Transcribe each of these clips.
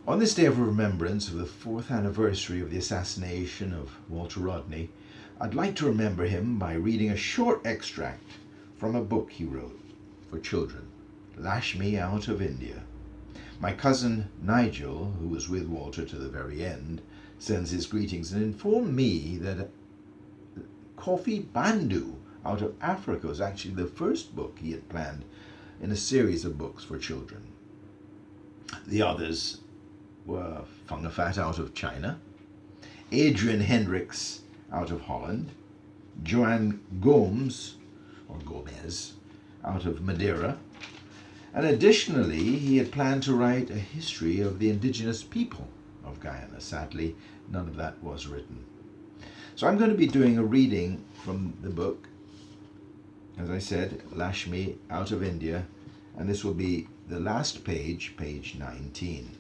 On this day of remembrance of the 4th anniversary of the assassination of Walter Rodney, I'd like to remember him by reading a short extract from a book he wrote for children, Lashmi Out of India. My cousin Nigel, who was with Walter to the very end, sends his greetings and informed me that Kofi Bandu Out of Africa was actually the first book he had planned in a series of books for children. The others were Fungafat Out of China, Adrian Hendricks Out of Holland, Joanne Gomez out of Madeira, and additionally he had planned to write a history of the indigenous people of Guyana. Sadly, none of that was written. So I'm going to be doing a reading from the book, as I said, Lashmi Out of India, and this will be the last page, page 19.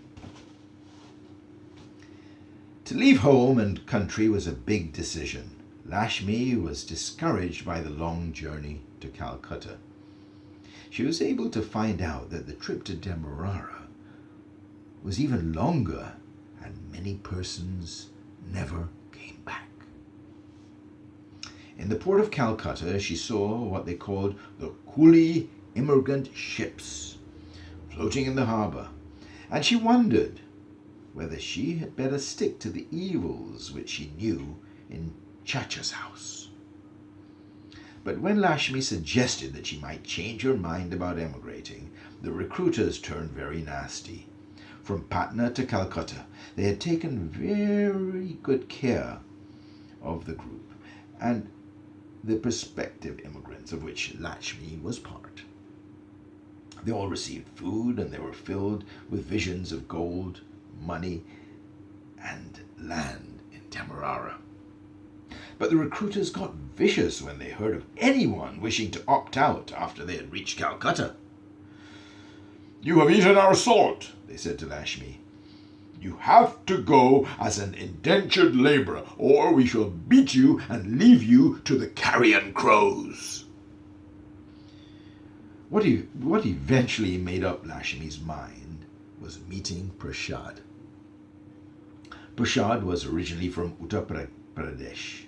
To leave home and country was a big decision. Lashmi was discouraged by the long journey to Calcutta. She was able to find out that the trip to Demerara was even longer, and many persons never came back. In the port of Calcutta, she saw what they called the coolie immigrant ships floating in the harbour, and she wondered whether she had better stick to the evils which she knew in Chacha's house. But when Lashmi suggested that she might change her mind about emigrating, the recruiters turned very nasty. From Patna to Calcutta, they had taken very good care of the group and the prospective immigrants, of which Lashmi was part. They all received food, and they were filled with visions of gold, money, and land in Demerara. But the recruiters got vicious when they heard of anyone wishing to opt out after they had reached Calcutta. "You have eaten our salt," they said to Lashmi. "You have to go as an indentured labourer, or we shall beat you and leave you to the carrion crows." What eventually made up Lashmi's mind was meeting Prashad. Prashad was originally from Uttar Pradesh,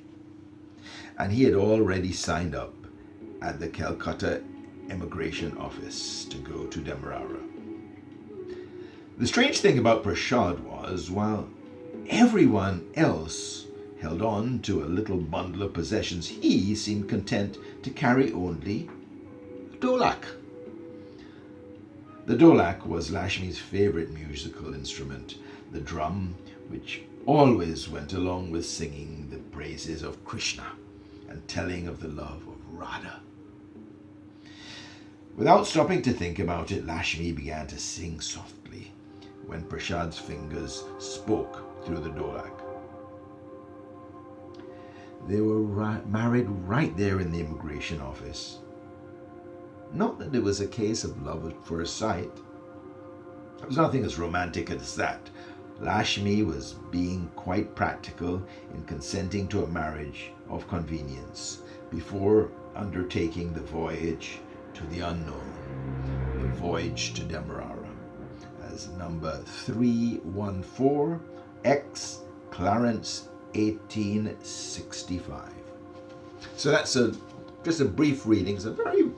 and he had already signed up at the Calcutta Immigration Office to go to Demerara. The strange thing about Prashad was, while everyone else held on to a little bundle of possessions, he seemed content to carry only a dholak. The dholak was Lashmi's favorite musical instrument, the drum which always went along with singing the praises of Krishna and telling of the love of Radha. Without stopping to think about it, Lashmi began to sing softly when Prashad's fingers spoke through the dholak. They were married right there in the immigration office. Not that it was a case of love at first sight. There was nothing as romantic as that. Lashmi was being quite practical in consenting to a marriage of convenience before undertaking the voyage to the unknown, the voyage to Demerara, as number 314 X Clarence 1865. So that's just a brief reading. It's a very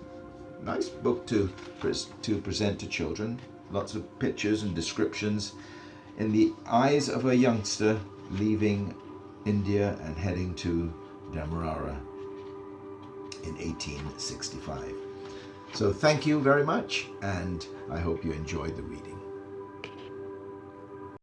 nice book to present to children. Lots of pictures and descriptions in the eyes of a youngster leaving India and heading to Demerara in 1865. So thank you very much, and I hope you enjoyed the reading.